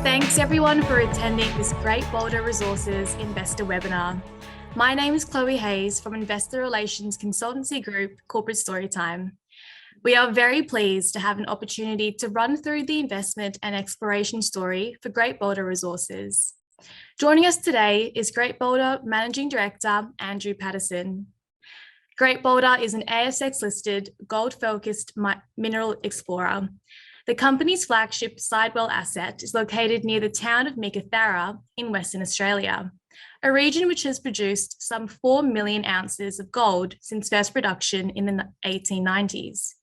Thanks everyone for attending this Great Boulder Resources Investor webinar. My name is Chloe Hayes from Investor Relations Consultancy Group Corporate Storytime. We are very pleased to have an opportunity to run through the investment and exploration story for Great Boulder Resources. Joining us today is Great Boulder Managing Director, Andrew Paterson. Great Boulder is an ASX-listed, gold-focused mineral explorer. The company's flagship Sidewell asset is located near the town of Meekatharra in Western Australia, a region which has produced some 4 million ounces of gold since first production in the 1890s.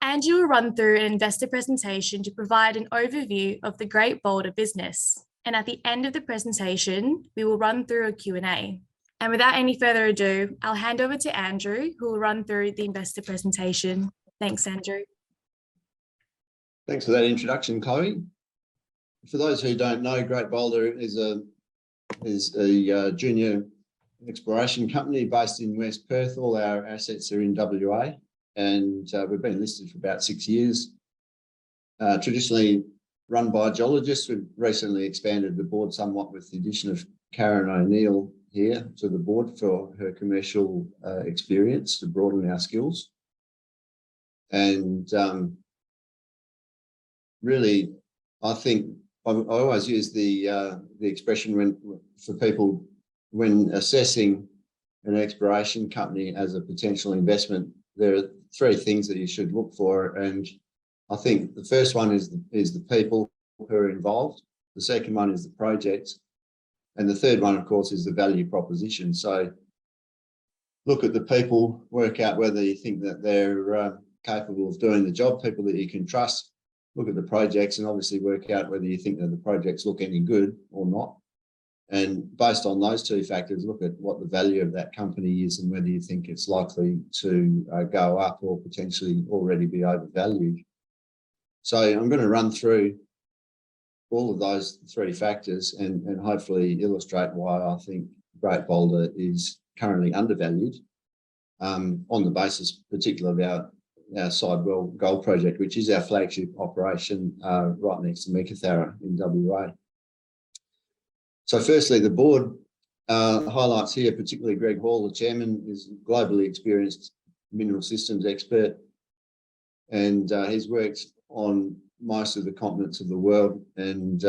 Andrew will run through an investor presentation to provide an overview of the Great Boulder business. And at the end of the presentation, we will run through a Q&A. And without any further ado, I'll hand over to Andrew, who will run through the investor presentation. Thanks, Andrew. Thanks for that introduction, Chloe. For those who don't know, Great Boulder is a junior exploration company based in West Perth. All our assets are in WA, and we've been listed for about 6 years. Traditionally run by geologists. We've recently expanded the board somewhat with the addition of Karen O'Neill here to the board for her commercial experience to broaden our skills. And really, I think I always use the expression for people when assessing an exploration company as a potential investment. There are 3 things that you should look for, and I think the first one is the people who are involved. The second one is the project, and the third one, of course, is the value proposition. So, look at the people, work out whether you think that they're capable of doing the job, people that you can trust. Look at the projects and obviously work out whether you think that the projects look any good or not. And based on those 2 factors, look at what the value of that company is and whether you think it's likely to go up or potentially already be overvalued. So I'm going to run through all of those 3 factors and hopefully illustrate why I think Great Boulder is currently undervalued on the basis particularly of our Sidewell Gold Project, which is our flagship operation right next to Meekatharra in WA. So firstly, the board highlights here, particularly Greg Hall, the chairman, is a globally experienced mineral systems expert, and he's worked on most of the continents of the world, and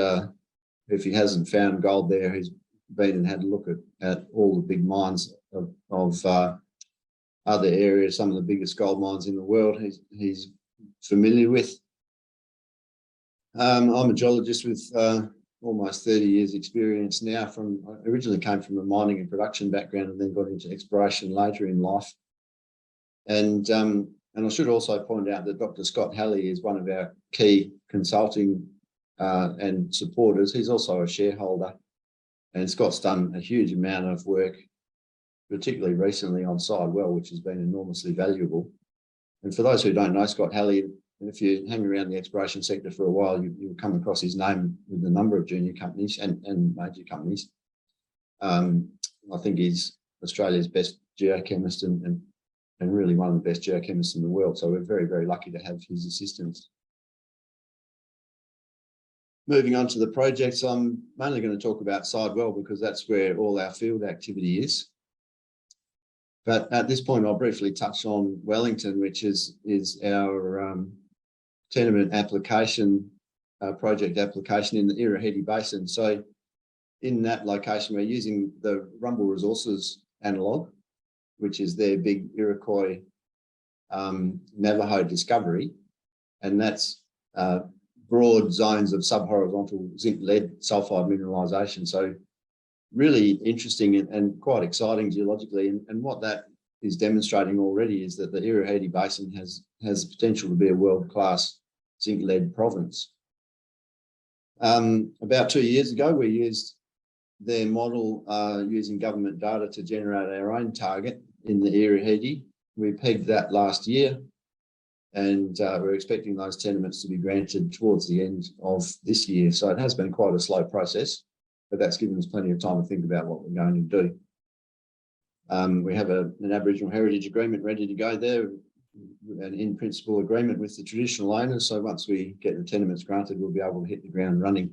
if he hasn't found gold there, he's been and had a look at all the big mines of other areas, some of the biggest gold mines in the world he's familiar with. I'm a geologist with almost 30 years experience now. I originally came from a mining and production background and then got into exploration later in life. And I should also point out that Dr. Scott Halley is one of our key consulting and supporters. He's also a shareholder, and Scott's done a huge amount of work, particularly recently on Sidewell, which has been enormously valuable. And for those who don't know Scott Halley, if you hang around the exploration sector for a while, you'll come across his name with a number of junior companies and major companies. I think he's Australia's best geochemist and really one of the best geochemists in the world. So we're very, very lucky to have his assistance. Moving on to the projects, I'm mainly going to talk about Sidewell because that's where all our field activity is. But at this point, I'll briefly touch on Wellington, which is our tenement application, project application in the Irahedi Basin. So in that location, we're using the Rumble Resources analogue, which is their big Iroquois Navajo discovery. And that's broad zones of subhorizontal zinc-lead sulfide mineralisation. So really interesting and quite exciting geologically. And what that is demonstrating already is that the Irahedi Basin has the potential to be a world-class zinc-lead province. About 2 years ago, we used their model using government data to generate our own target in the Irahedi. We pegged that last year, and we're expecting those tenements to be granted towards the end of this year. So it has been quite a slow process, but that's given us plenty of time to think about what we're going to do. We have an Aboriginal Heritage Agreement ready to go there, an in-principle agreement with the traditional owners. So once we get the tenements granted, we'll be able to hit the ground running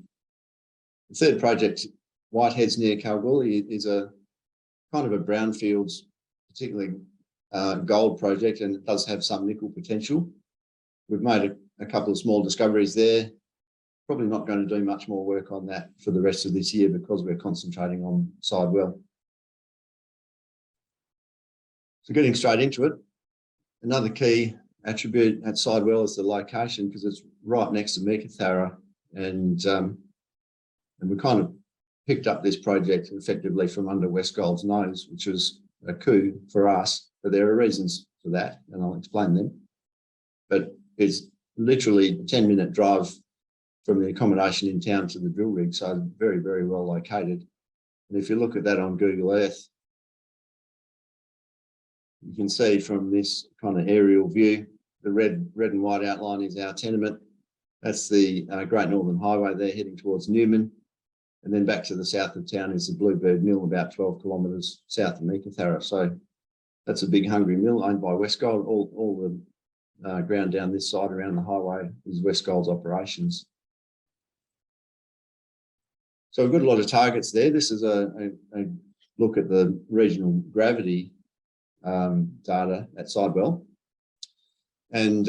The third project, Whiteheads near Kalgoorlie, is a kind of a brownfields, particularly gold project, and it does have some nickel potential. We've made a couple of small discoveries there. Probably not going to do much more work on that for the rest of this year because we're concentrating on Sidewell. So getting straight into it, another key attribute at Sidewell is the location, because it's right next to Meekatharra, and we kind of picked up this project effectively from under Westgold's nose, which was a coup for us, but there are reasons for that, and I'll explain them. But it's literally a 10-minute drive from the accommodation in town to the drill rig, so very, very well located. And if you look at that on Google Earth, you can see from this kind of aerial view, the red and white outline is our tenement. That's the Great Northern Highway there heading towards Newman. And then back to the south of town is the Bluebird Mill, about 12 kilometres south of Meekatharra. So that's a big hungry mill owned by Westgold. All the ground down this side around the highway is Westgold's operations. So we've got a lot of targets there. This is a look at the regional gravity data at Sidewell. And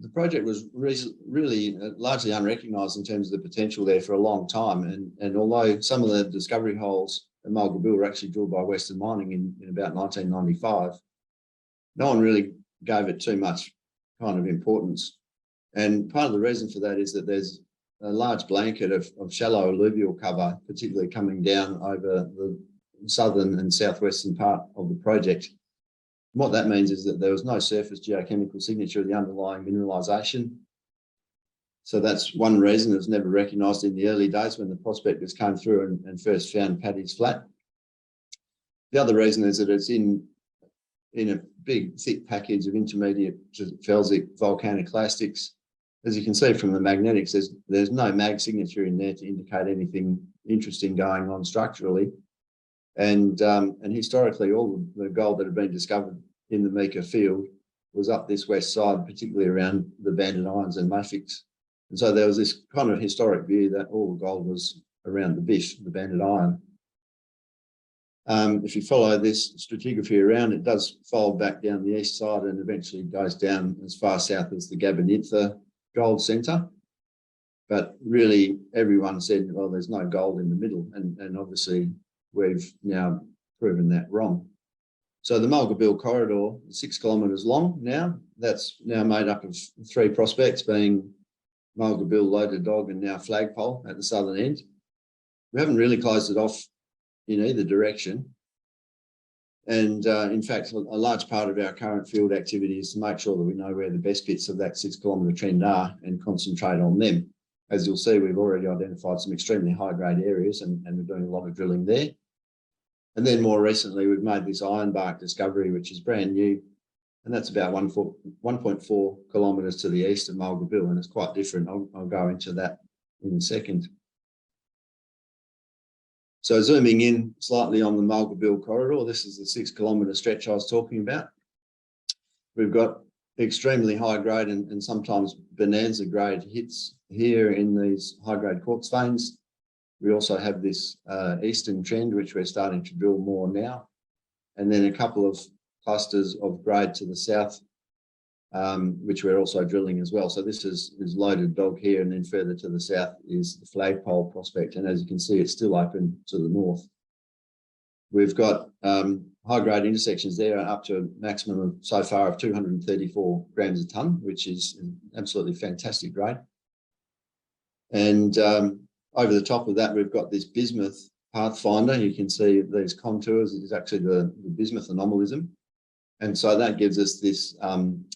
the project was really largely unrecognised in terms of the potential there for a long time. And although some of the discovery holes at Mulga Bill were actually drilled by Western Mining in about 1995, no one really gave it too much kind of importance. And part of the reason for that is that there's a large blanket of shallow alluvial cover, particularly coming down over the southern and southwestern part of the project. What that means is that there was no surface geochemical signature of the underlying mineralisation. So that's one reason it was never recognised in the early days when the prospectors came through and first found Paddy's Flat. The other reason is that it's in a big, thick package of intermediate felsic volcaniclastics. As you can see from the magnetics, there's no mag signature in there to indicate anything interesting going on structurally. And historically, all the gold that had been discovered in the Meeka field was up this west side, particularly around the banded irons and mafics. And so there was this kind of historic view that all the gold was around the bish, the banded iron. If you follow this stratigraphy around, it does fold back down the east side and eventually goes down as far south as the Gabonintha gold centre. But really, everyone said, well, there's no gold in the middle. And obviously, we've now proven that wrong. So the Mulga Bill corridor is 6 kilometres long now. That's now made up of 3 prospects, being Mulga Bill, Loaded Dog, and now Flagpole at the southern end. We haven't really closed it off in either direction. And in fact, a large part of our current field activity is to make sure that we know where the best bits of that 6 kilometre trend are and concentrate on them. As you'll see, we've already identified some extremely high-grade areas and we're doing a lot of drilling there. And then more recently, we've made this ironbark discovery, which is brand new, and that's about 1.4 kilometres to the east of Mulga Bill, and it's quite different. I'll go into that in a second. So zooming in slightly on the Mulga Bill corridor, this is the 6 kilometre stretch I was talking about. We've got extremely high grade and sometimes bonanza grade hits here in these high grade quartz veins. We also have this eastern trend, which we're starting to drill more now. And then a couple of clusters of grade to the south, which we're also drilling as well. So this is Loaded Dog here, and then further to the south is the Flagpole prospect. And as you can see, it's still open to the north. We've got high-grade intersections there up to a maximum of so far of 234 grams a tonne, which is an absolutely fantastic grade. And over the top of that, we've got this bismuth pathfinder. You can see these contours. It is actually the bismuth anomalism. And so that gives us this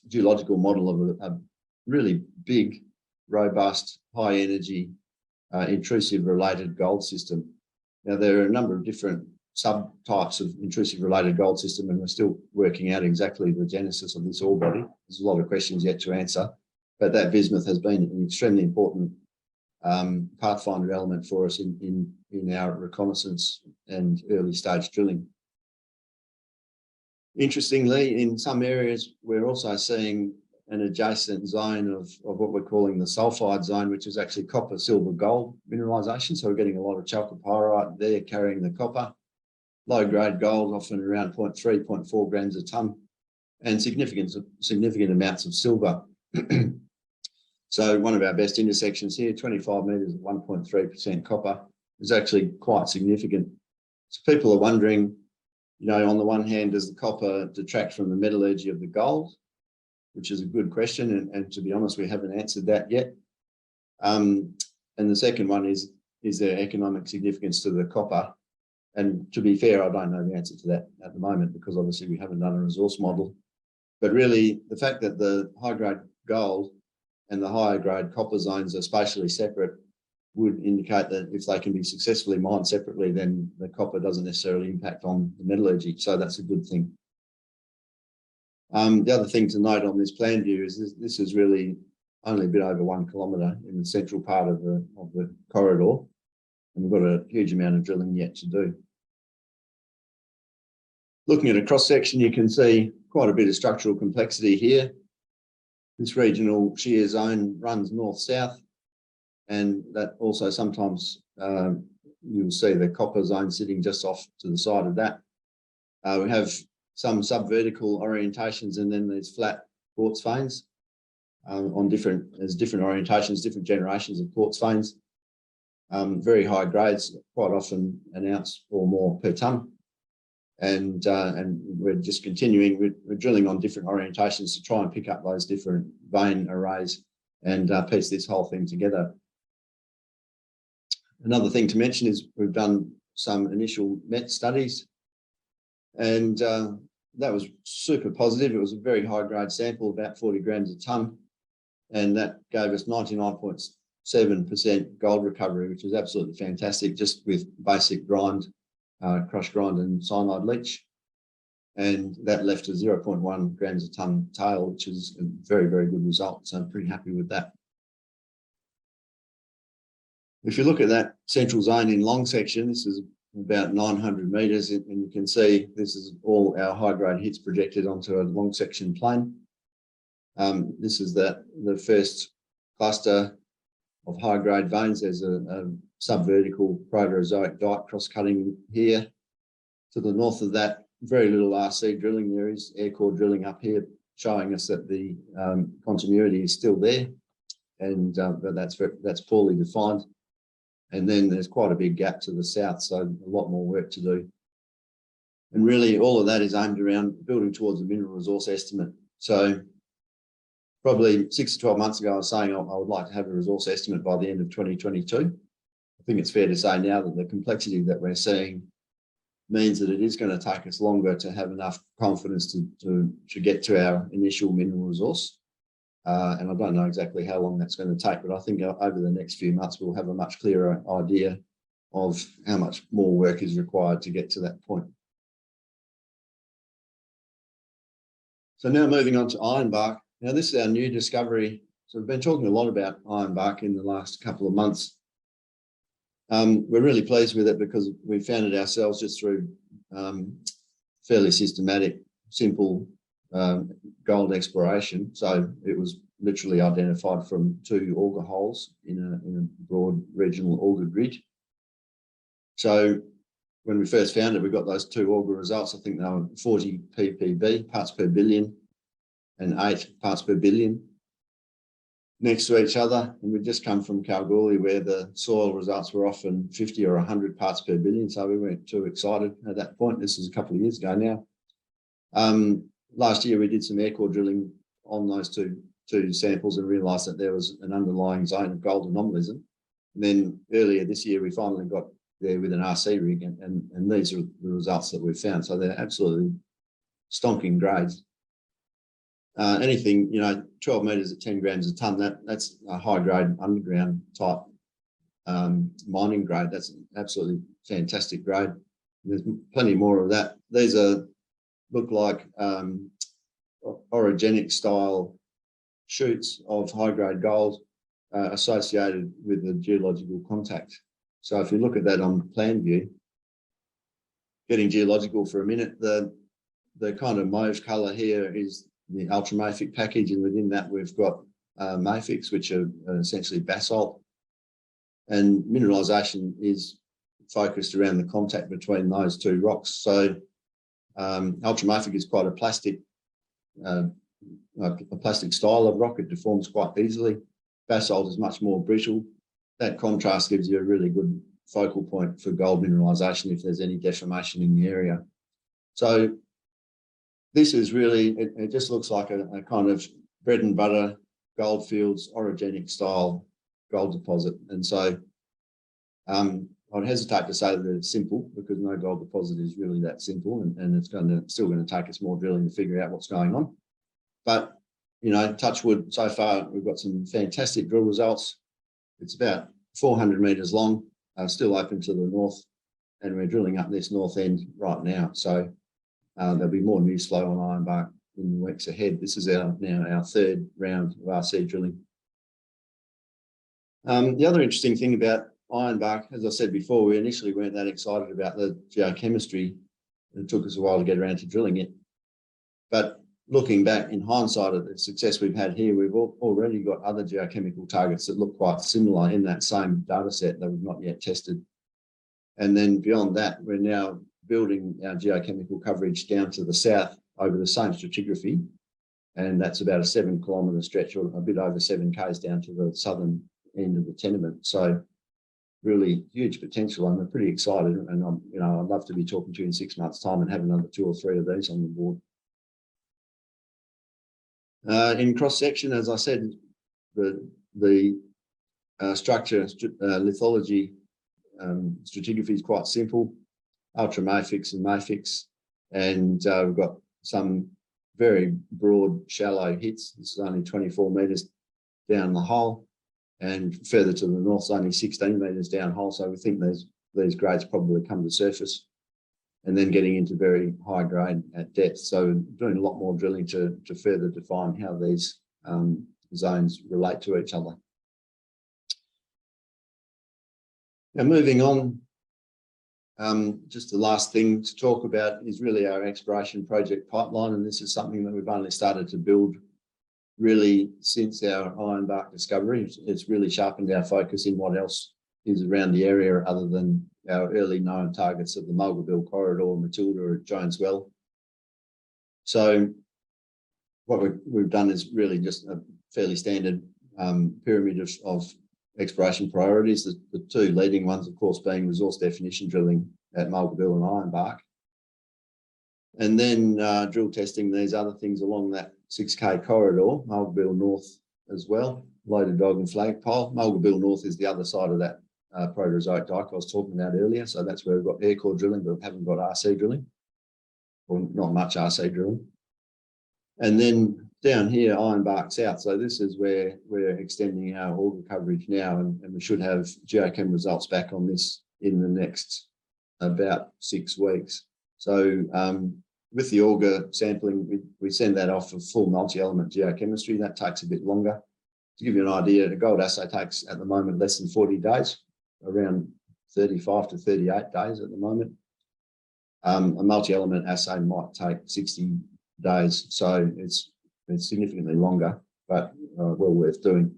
geological model of a really big, robust, high-energy, intrusive related gold system. Now, there are a number of different subtypes of intrusive related gold system, and we're still working out exactly the genesis of this ore body. There's a lot of questions yet to answer, but that bismuth has been an extremely important pathfinder element for us in our reconnaissance and early stage drilling. Interestingly, in some areas, we're also seeing an adjacent zone of what we're calling the sulfide zone, which is actually copper, silver, gold mineralization. So we're getting a lot of chalcopyrite there carrying the copper. Low grade gold, often around 0.3, 0.4 grams a tonne, and significant amounts of silver. So one of our best intersections here, 25 metres at 1.3% copper, is actually quite significant. So people are wondering, you know, on the one hand, does the copper detract from the metallurgy of the gold? Which is a good question, and to be honest, we haven't answered that yet. And the second one is there economic significance to the copper? And to be fair, I don't know the answer to that at the moment, because obviously we haven't done a resource model. But really, the fact that the high-grade gold and the higher grade copper zones are spatially separate would indicate that if they can be successfully mined separately, then the copper doesn't necessarily impact on the metallurgy. So that's a good thing. The other thing to note on this plan view is this is really only a bit over 1 kilometre in the central part of the corridor, and we've got a huge amount of drilling yet to do. Looking at a cross section, you can see quite a bit of structural complexity here. This regional shear zone runs north-south, and that also sometimes you'll see the copper zone sitting just off to the side of that. We have some subvertical orientations, and then there's flat quartz veins there's different orientations, different generations of quartz veins. Very high grades, quite often an ounce or more per tonne. And we're just continuing, we're drilling on different orientations to try and pick up those different vein arrays and piece this whole thing together. Another thing to mention is we've done some initial MET studies, and that was super positive. It was a very high grade sample, about 40 grams a tonne, and that gave us 99.7% gold recovery, which is absolutely fantastic, just with basic grind, crush grind and cyanide leach. And that left a 0.1 grams a tonne tail, which is a very, very good result. So I'm pretty happy with that. If you look at that central zone in long section, this is about 900 metres, and you can see this is all our high grade hits projected onto a long section plane. This is the first cluster of high grade veins. There's a subvertical Proterozoic dike cross-cutting here. To the north of that, very little RC drilling. There is air core drilling up here, showing us that the continuity is still there, and but that's poorly defined. And then there's quite a big gap to the south, so a lot more work to do. And really, all of that is aimed around building towards a mineral resource estimate. So probably 6 to 12 months ago, I was saying I would like to have a resource estimate by the end of 2022. I think it's fair to say now that the complexity that we're seeing means that it is going to take us longer to have enough confidence to get to our initial mineral resource. And I don't know exactly how long that's going to take, but I think over the next few months, we'll have a much clearer idea of how much more work is required to get to that point. So now moving on to ironbark. Now this is our new discovery. So we've been talking a lot about ironbark in the last couple of months. We're really pleased with it because we found it ourselves just through fairly systematic, simple gold exploration. So it was literally identified from 2 auger holes in a broad regional auger grid. So when we first found it, we got those 2 auger results. I think they were 40 ppb, parts per billion, and 8 parts per billion next to each other. And we'd just come from Kalgoorlie, where the soil results were often 50 or 100 parts per billion. So we weren't too excited at that point. This was a couple of years ago now. Last year, we did some air core drilling on those two samples and realised that there was an underlying zone of gold anomalism. And then earlier this year, we finally got there with an RC rig, and these are the results that we've found. So they're absolutely stonking grades. Anything, 12 metres at 10 grams a tonne, that's a high grade underground type mining grade. That's an absolutely fantastic grade. There's plenty more of that. These look like orogenic style shoots of high grade gold associated with the geological contact. So if you look at that on plan view, getting geological for a minute, the kind of mauve colour here is the ultramafic package, and within that we've got mafics, which are essentially basalt. And mineralisation is focused around the contact between those two rocks. So ultramafic is quite a plastic style of rock. It deforms quite easily. Basalt is much more brittle. That contrast gives you a really good focal point for gold mineralisation if there's any deformation in the area. So this is really, it just looks like a kind of bread and butter goldfields orogenic style gold deposit. And so I'd hesitate to say that it's simple, because no gold deposit is really that simple, and it's still going to take us more drilling to figure out what's going on. But, you know, touch wood, so far we've got some fantastic drill results. It's about 400 metres long, still open to the north, and we're drilling up this north end right now. So there'll be more news flow on Ironbark in the weeks ahead. This is now our third round of RC drilling. The other interesting thing about Ironbark, as I said before, we initially weren't that excited about the geochemistry. It took us a while to get around to drilling it. But looking back in hindsight at the success we've had here, we've already got other geochemical targets that look quite similar in that same data set that we've not yet tested. And then beyond that, we're now building our geochemical coverage down to the south over the same stratigraphy. And that's about a 7 kilometre stretch, or a bit over 7 k's down to the southern end of the tenement. So really huge potential. I'm pretty excited, and I'd love to be talking to you in 6 months' time and have another 2 or 3 of these on the board. In cross section, as I said, the structure lithology stratigraphy is quite simple. Ultramafics and mafics, and we've got some very broad, shallow hits. This is only 24 metres down the hole, and further to the north is only 16 metres down hole. So we think these grades probably come to surface, and then getting into very high grade at depth. So doing a lot more drilling to further define how these zones relate to each other. Now moving on, just the last thing to talk about is really our exploration project pipeline, and this is something that we've only started to build really since our Ironbark discovery. It's really sharpened our focus in what else is around the area other than our early known targets of the Mulga corridor, Matilda, or Jones Well. So what we've done is really just a fairly standard pyramid of exploration priorities. The 2 leading ones, of course, being resource definition drilling at Mulga and Ironbark, and then drill testing these other things along that 6K corridor, Mulga North as well, Loaded Dog and Flagpole. Mulga North is the other side of that Proterozoic dike I was talking about earlier. So that's where we've got air core drilling, but we haven't got RC drilling, or not much RC drilling. And then down here, Ironbark South. So this is where we're extending our auger coverage now, and we should have geochem results back on this in the next about 6 weeks. So with the auger sampling, we send that off for full multi-element geochemistry. That takes a bit longer. To give you an idea, a gold assay takes at the moment less than 40 days, around 35 to 38 days at the moment. A multi-element assay might take 60 days, so it's significantly longer, but well worth doing.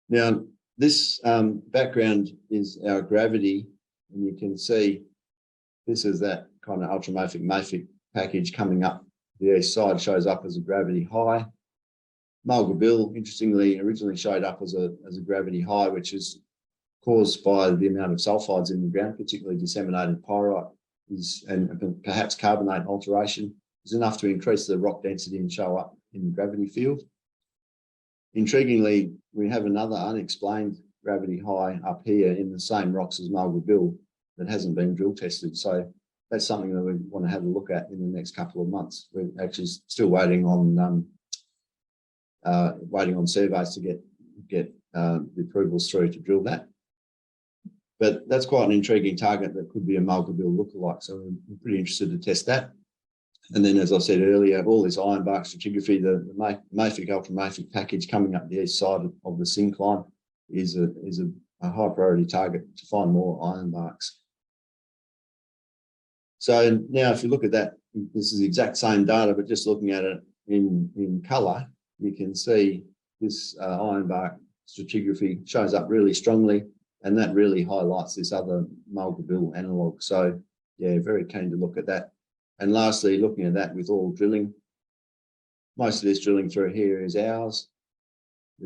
Now, this background is our gravity, and you can see this is that kind of ultramafic package coming up the east side, shows up as a gravity high. Mulga, interestingly, originally showed up as a gravity high, which is caused by the amount of sulfides in the ground, particularly disseminated pyrite and perhaps carbonate alteration is enough to increase the rock density and show up in the gravity field. Intriguingly, we have another unexplained gravity high up here in the same rocks as Mulga that hasn't been drill tested. So that's something that we want to have a look at in the next couple of months. We're actually still waiting on surveys to get the approvals through to drill that. But that's quite an intriguing target that could be a Mulga lookalike. So we're pretty interested to test that. And then, as I said earlier, all this Ironbark stratigraphy, the mafic ultramafic package coming up the east side of the syncline is a high priority target to find more Ironbarks. So now if you look at that, this is the exact same data, but just looking at it in colour, you can see this ironbark stratigraphy shows up really strongly, and that really highlights this other Mulga Bill analogue. So yeah, very keen to look at that. And lastly, looking at that with all drilling, most of this drilling through here is ours.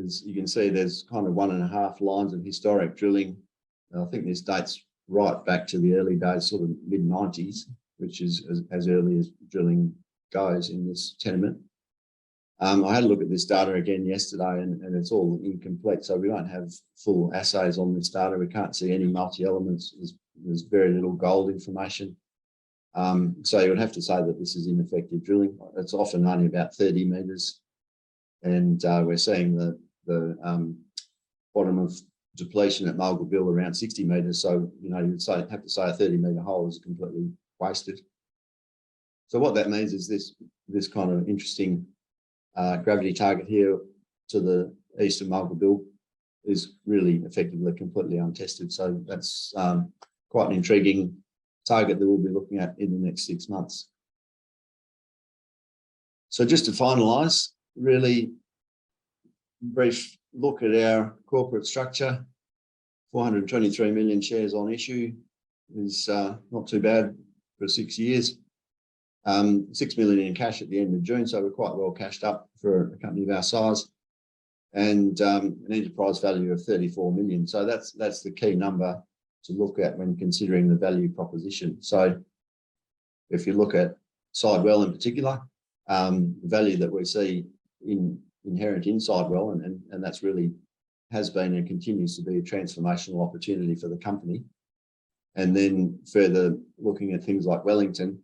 As you can see, there's kind of 1.5 lines of historic drilling. And I think this dates right back to the early days, sort of mid-90s, which is as early as drilling goes in this tenement. I had a look at this data again yesterday, and it's all incomplete. So we don't have full assays on this data. We can't see any multi-elements. There's very little gold information. So you would have to say that this is ineffective drilling. It's often only about 30 metres, and we're seeing the bottom of depletion at Mulga Bill around 60 metres. So you know, you'd have to say a 30-metre hole is completely wasted. So what that means is this kind of interesting gravity target here to the east of Mulga Bill is really effectively completely untested. So that's quite an intriguing target that we'll be looking at in the next 6 months. So just to finalise, really brief look at our corporate structure. 423 million shares on issue is not too bad for 6 years. 6 million in cash at the end of June, so we're quite well cashed up for a company of our size, and an enterprise value of 34 million. So that's the key number to look at when considering the value proposition. So if you look at Sidewell in particular, the value that we see inherent in Sidewell, and that's really has been and continues to be a transformational opportunity for the company. And then further looking at things like Wellington,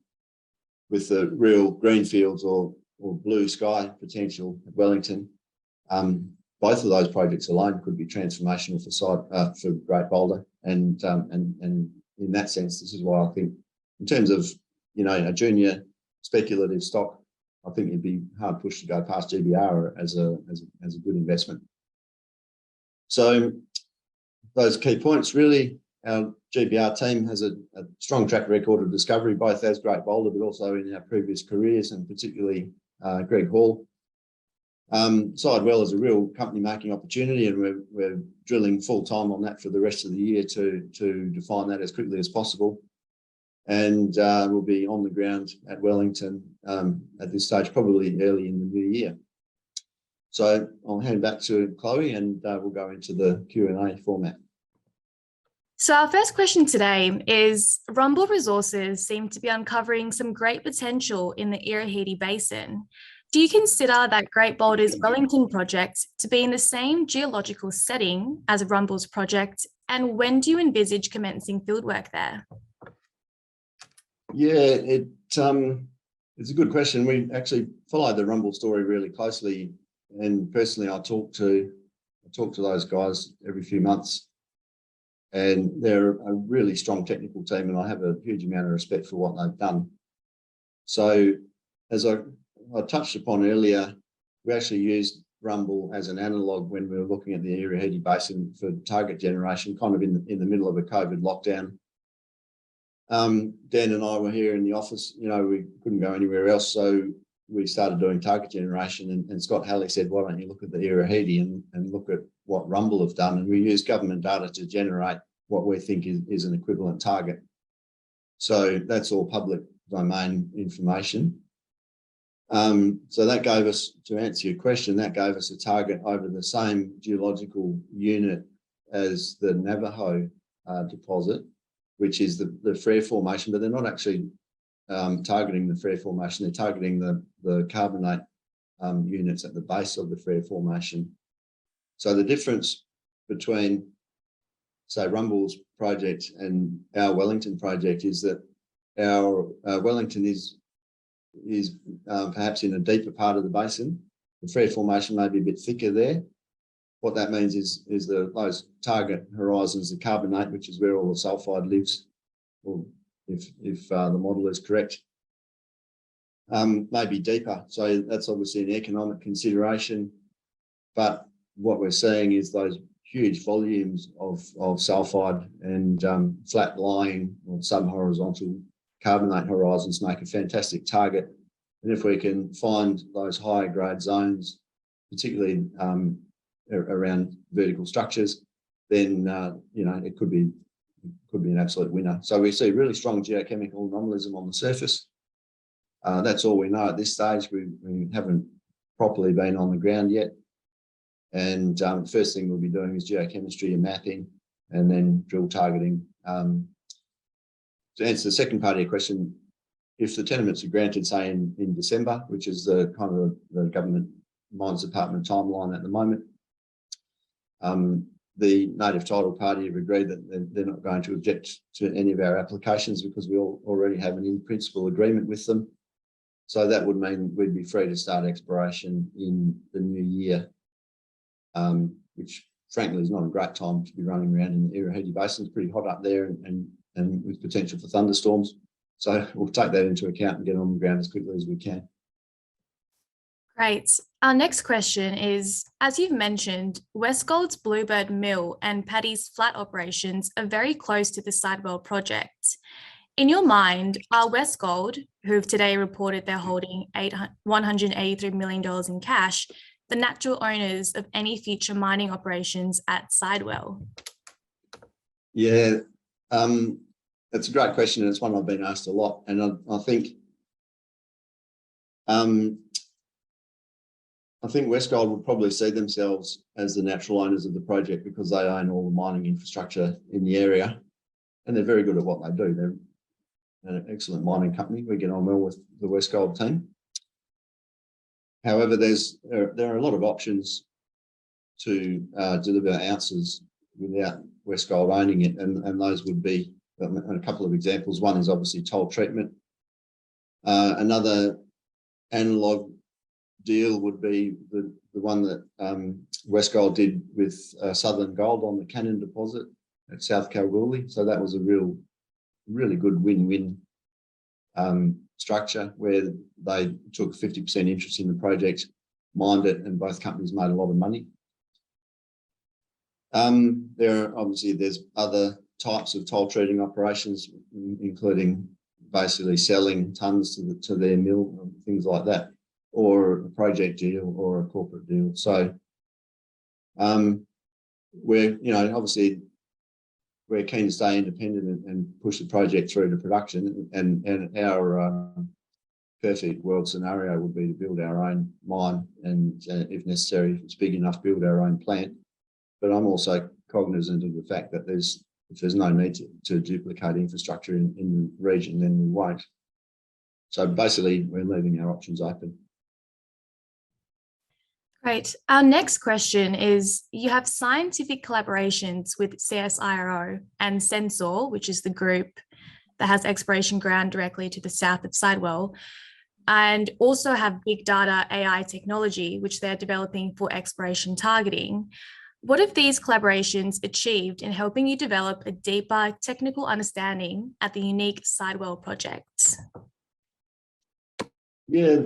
with the real greenfields or blue sky potential at Wellington, both of those projects alone could be transformational for Great Boulder. And in that sense, this is why I think, in terms of a junior speculative stock, I think it'd be hard pushed to go past GBR as a good investment. So those key points really. Our GBR team has a strong track record of discovery, both as Great Boulder, but also in our previous careers, and particularly Greg Hall. Sidewell is a real company-making opportunity, and we're drilling full-time on that for the rest of the year to define that as quickly as possible. And we'll be on the ground at Wellington at this stage, probably early in the new year. So I'll hand back to Chloe, and we'll go into the Q&A format. So our first question today is, Rumble Resources seem to be uncovering some great potential in the Irahidi Basin. Do you consider that Great Boulder's Wellington project to be in the same geological setting as Rumble's project? And when do you envisage commencing fieldwork there? Yeah, it's a good question. We actually follow the Rumble story really closely, and personally, I talk to those guys every few months. And they're a really strong technical team, and I have a huge amount of respect for what they've done. So as I touched upon earlier, we actually used Rumble as an analogue when we were looking at the Irahidi Basin for target generation, kind of in the middle of a COVID lockdown. Dan and I were here in the office, we couldn't go anywhere else, so we started doing target generation, and Scott Halley said, why don't you look at the Irahidi and look at what Rumble have done? And we used government data to generate what we think is an equivalent target. So that's all public domain information. So that gave us, to answer your question, that gave us a target over the same geological unit as the Navajo deposit, which is the Frere Formation, but they're not actually targeting the Frere Formation, they're targeting the carbonate units at the base of the Frere Formation. So the difference between, say, Rumble's project and our Wellington project is that our Wellington is perhaps in a deeper part of the basin. The Frere Formation may be a bit thicker there. What that means is those target horizons, the carbonate, which is where all the sulfide lives, or if the model is correct, may be deeper. So that's obviously an economic consideration, but what we're seeing is those huge volumes of sulfide and flat lying or sub-horizontal carbonate horizons make a fantastic target. And if we can find those higher grade zones, particularly around vertical structures, then it could be an absolute winner. So we see really strong geochemical anomalism on the surface. That's all we know at this stage. We haven't properly been on the ground yet. And the first thing we'll be doing is geochemistry and mapping, and then drill targeting. To answer the second part of your question, if the tenements are granted, say in December, which is the kind of the government mines department timeline at the moment, the native title party have agreed that they're not going to object to any of our applications because we already have an in-principle agreement with them. So that would mean we'd be free to start exploration in the new year, which frankly is not a great time to be running around in the Irahedi Basin. It's pretty hot up there and with potential for thunderstorms. So we'll take that into account and get on the ground as quickly as we can. Great. Our next question is, as you've mentioned, Westgold's Bluebird Mill and Paddy's Flat operations are very close to the Sidewell project. In your mind, are Westgold, who've today reported they're holding $183 million in cash, the natural owners of any future mining operations at Sidewell? Yeah, that's a great question, and it's one I've been asked a lot. And I think Westgold would probably see themselves as the natural owners of the project because they own all the mining infrastructure in the area, and they're very good at what they do. They're an excellent mining company. We get on well with the Westgold team. However, there are a lot of options to deliver ounces without Westgold owning it, and those would be a couple of examples. One is obviously toll treatment. Another analogue deal would be the one that Westgold did with Southern Gold on the Cannon deposit at South Kalgoorlie. So that was a really good win-win structure where they took 50% interest in the project, mined it, and both companies made a lot of money. There's other types of toll treating operations, including basically selling tons to their mill and things like that, or a project deal or a corporate deal. So we're keen to stay independent and push the project through to production. And our perfect world scenario would be to build our own mine and, if necessary, if it's big enough, build our own plant. But I'm also cognizant of the fact that if there's no need to duplicate infrastructure in the region, then we won't. So basically, we're leaving our options open. Great. Our next question is, you have scientific collaborations with CSIRO and Sensor, which is the group that has exploration ground directly to the south of Sidewell, and also have big data AI technology, which they're developing for exploration targeting. What have these collaborations achieved in helping you develop a deeper technical understanding at the unique Sidewell project? Yeah,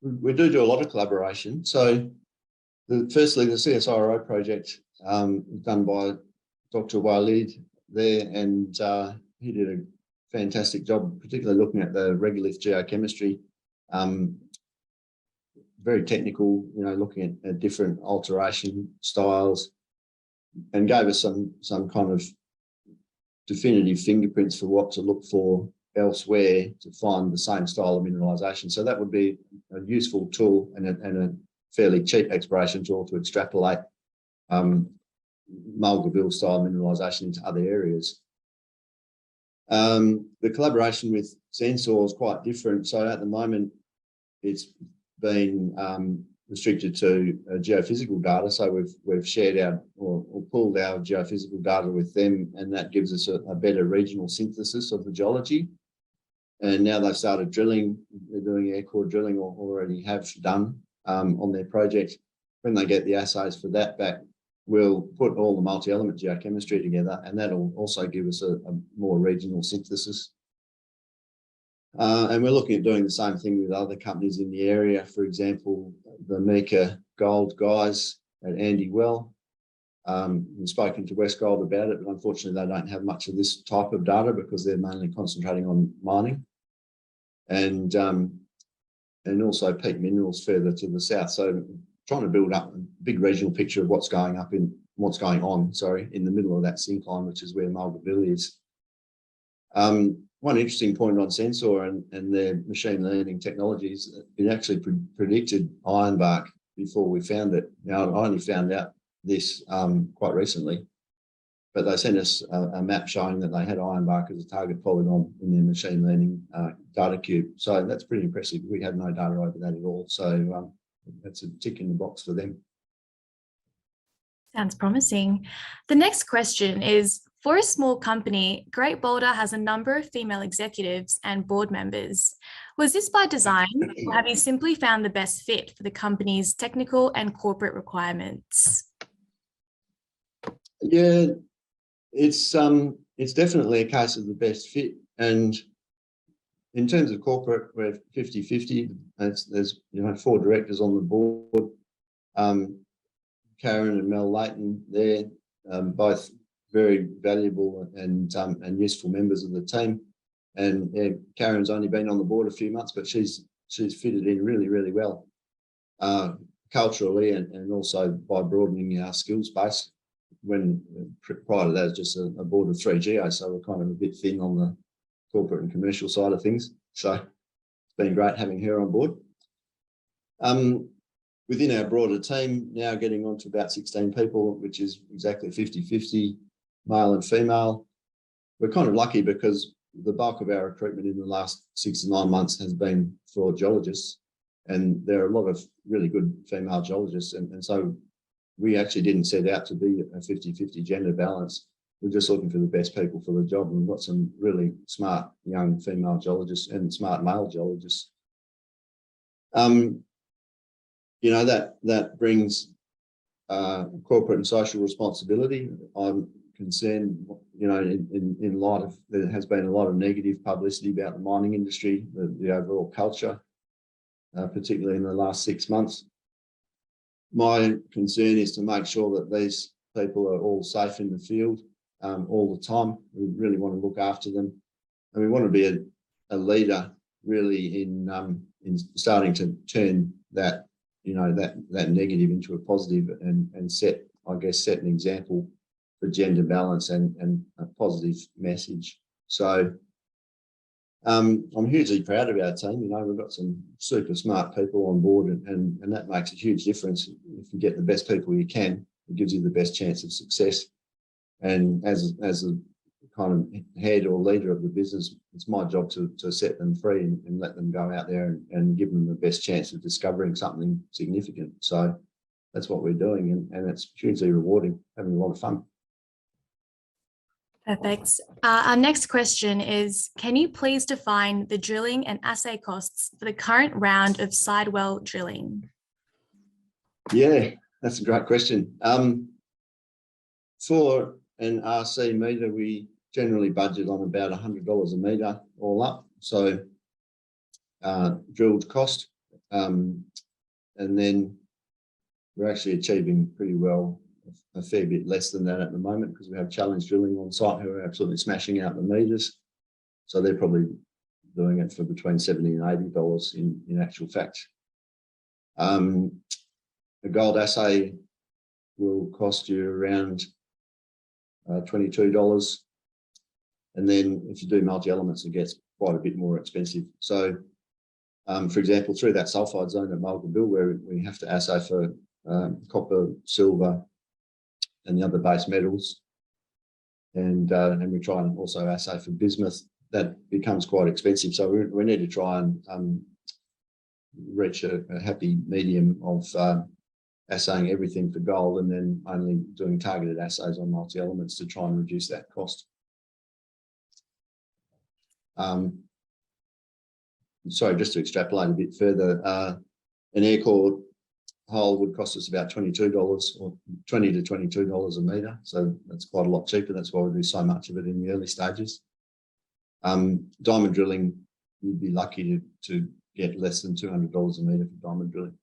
we do a lot of collaboration. So firstly, the CSIRO project done by Dr. Walid there, and he did a fantastic job, particularly looking at the regolith geochemistry. Very technical, looking at different alteration styles, and gave us some kind of definitive fingerprints for what to look for elsewhere to find the same style of mineralisation. So that would be a useful tool and a fairly cheap exploration tool to extrapolate Mulgaville style mineralisation into other areas. The collaboration with Sensor is quite different. So at the moment, it's been restricted to geophysical data. So we've shared or pulled our geophysical data with them, and that gives us a better regional synthesis of the geology. And now they've started drilling. They're doing air core drilling, or already have done on their project. When they get the assays for that back, we'll put all the multi-element geochemistry together, and that'll also give us a more regional synthesis. And we're looking at doing the same thing with other companies in the area. For example, the Mika Gold guys at Andy Well We've spoken to Westgold about it, but unfortunately they don't have much of this type of data because they're mainly concentrating on mining and also Peak Minerals further to the south. So trying to build up a big regional picture of what's going on in the middle of that syncline, which is where Mulga is. One interesting point on Sensor and their machine learning technologies, it actually predicted ironbark before we found it. Now, I only found out this quite recently, but they sent us a map showing that they had ironbark as a target polygon in their machine learning data cube. So that's pretty impressive. We had no data over that at all. So that's a tick in the box for them. Sounds promising. The next question is, for a small company, Great Boulder has a number of female executives and board members. Was this by design, or have you simply found the best fit for the company's technical and corporate requirements? Yeah, it's definitely a case of the best fit. And in terms of corporate, we're 50-50. There's 4 directors on the board. Karen and Mel Layton, they're both very valuable and useful members of the team. And Karen's only been on the board a few months, but she's fitted in really, really well, culturally and also by broadening our skills base. When prior to that, it was just a board of 3 geos, so we're kind of a bit thin on the corporate and commercial side of things. So it's been great having her on board. Within our broader team, now getting on to about 16 people, which is exactly 50-50, male and female. We're kind of lucky because the bulk of our recruitment in the last 6 to 9 months has been for geologists, and there are a lot of really good female geologists, and so we actually didn't set out to be a 50-50 gender balance. We're just looking for the best people for the job, and we've got some really smart young female geologists and smart male geologists. That brings corporate and social responsibility. I'm concerned, in light of there has been a lot of negative publicity about the mining industry, the overall culture, particularly in the last 6 months. My concern is to make sure that these people are all safe in the field all the time. We really want to look after them, and we want to be a leader really in starting to turn that that negative into a positive and set an example for gender balance and a positive message. So I'm hugely proud of our team. We've got some super smart people on board, and that makes a huge difference. If you get the best people you can, it gives you the best chance of success. And as a kind of head or leader of the business, it's my job to set them free and let them go out there and give them the best chance of discovering something significant. So that's what we're doing, and it's hugely rewarding, having a lot of fun. Perfect. Our next question is, can you please define the drilling and assay costs for the current round of sidewell drilling? Yeah, that's a great question. For an RC metre, we generally budget on about $100 a metre all up. So drilled cost, and then we're actually achieving pretty well a fair bit less than that at the moment because we have challenge drilling on site who are absolutely smashing out the meters. So they're probably doing it for between $70 and $80 in actual fact. A gold assay will cost you around $22. And then if you do multi-elements, it gets quite a bit more expensive. So, for example, through that sulfide zone at Boulder, where we have to assay for copper, silver, and the other base metals, and we try and also assay for bismuth, that becomes quite expensive. So we need to try and reach a happy medium of assaying everything for gold and then only doing targeted assays on multi-elements to try and reduce that cost. Sorry, just to extrapolate a bit further, an air core hole would cost us about $22 or $20 to $22 a metre. So that's quite a lot cheaper. That's why we do so much of it in the early stages. Diamond drilling, you'd be lucky to get less than $200 a metre for diamond drilling.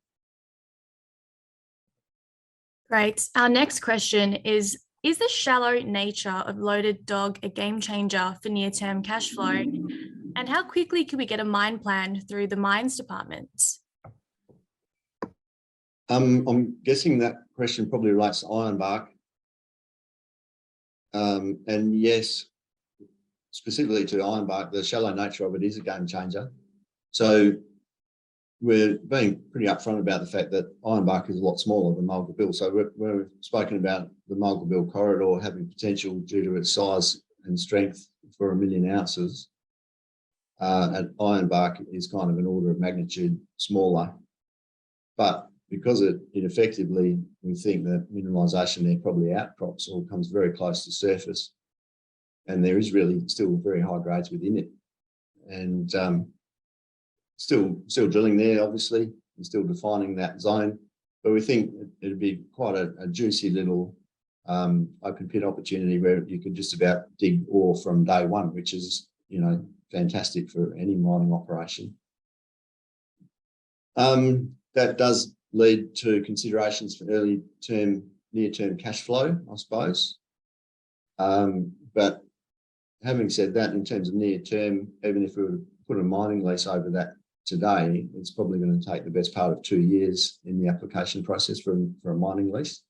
Great. Our next question is the shallow nature of loaded dog a game changer for near-term cash flow? And how quickly can we get a mine plan through the mines department? I'm guessing that question probably relates to Ironbark. And yes, specifically to Ironbark, the shallow nature of it is a game changer. So we're being pretty upfront about the fact that Ironbark is a lot smaller than Mulga Bill. So we've spoken about the Mulga Bill corridor having potential due to its size and strength for 1 million ounces. And Ironbark is kind of an order of magnitude smaller. But because it effectively, we think that mineralisation there probably outcrops or comes very close to surface. And there is really still very high grades within it. And still drilling there, obviously, and still defining that zone. But we think it'd be quite a juicy little open pit opportunity where you could just about dig ore from day one, which is, fantastic for any mining operation. That does lead to considerations for near-term cash flow, I suppose. But having said that, in terms of near term, even if we were to put a mining lease over that today, it's probably going to take the best part of 2 years in the application process for a mining lease.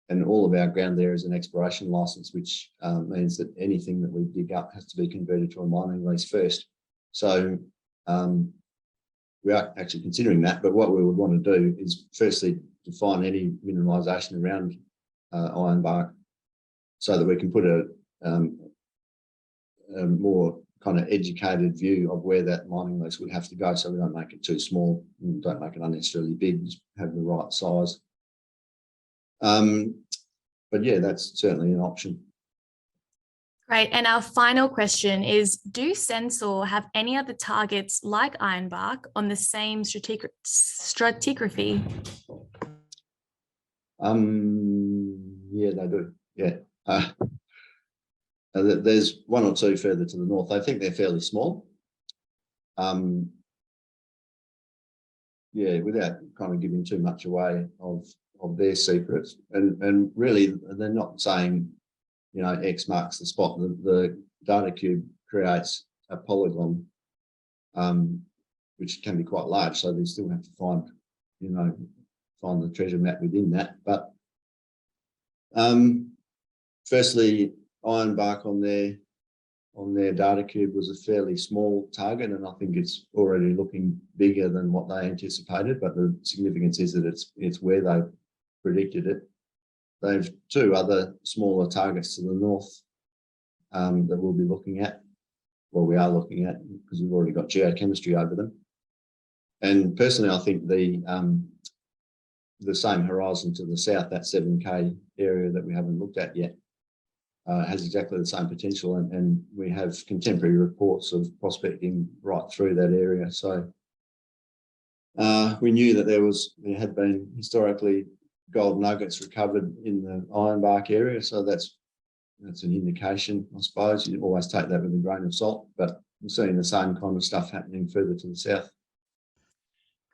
And all of our ground there is an exploration license, which means that anything that we dig up has to be converted to a mining lease first. So we are actually considering that, but what we would want to do is firstly define any mineralisation around Ironbark so that we can put a more kind of educated view of where that mining lease would have to go, so we don't make it too small and don't make it unnecessarily big, just have the right size. But yeah, that's certainly an option. Great. And our final question is, do Sensor have any other targets like Ironbark on the same stratigraphy? Yeah, they do. Yeah. There's one or two further to the north. I think they're fairly small. Yeah, without kind of giving too much away of their secrets. And really, they're not saying, X marks the spot. The data cube creates a polygon, which can be quite large. So they still have to find the treasure map within that. But firstly, Ironbark on their data cube was a fairly small target, and I think it's already looking bigger than what they anticipated. But the significance is that it's where they predicted it. They've 2 other smaller targets to the north that we'll be looking at. Well, we are looking at because we've already got geochemistry over them. And personally, I think the same horizon to the south, that 7K area that we haven't looked at yet, has exactly the same potential, and we have contemporary reports of prospecting right through that area. So we knew that there had been historically gold nuggets recovered in the Ironbark area, so that's an indication, I suppose. You always take that with a grain of salt, but we're seeing the same kind of stuff happening further to the south.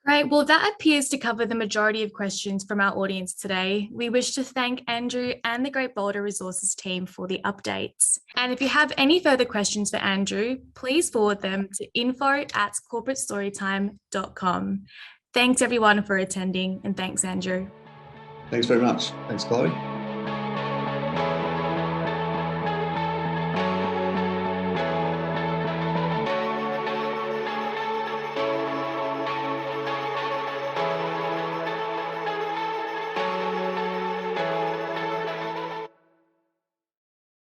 Great. Well, that appears to cover the majority of questions from our audience today. We wish to thank Andrew and the Great Boulder Resources team for the updates. And if you have any further questions for Andrew, please forward them to info@corporatestorytime.com. Thanks everyone for attending, and thanks, Andrew. Thanks very much. Thanks, Chloe.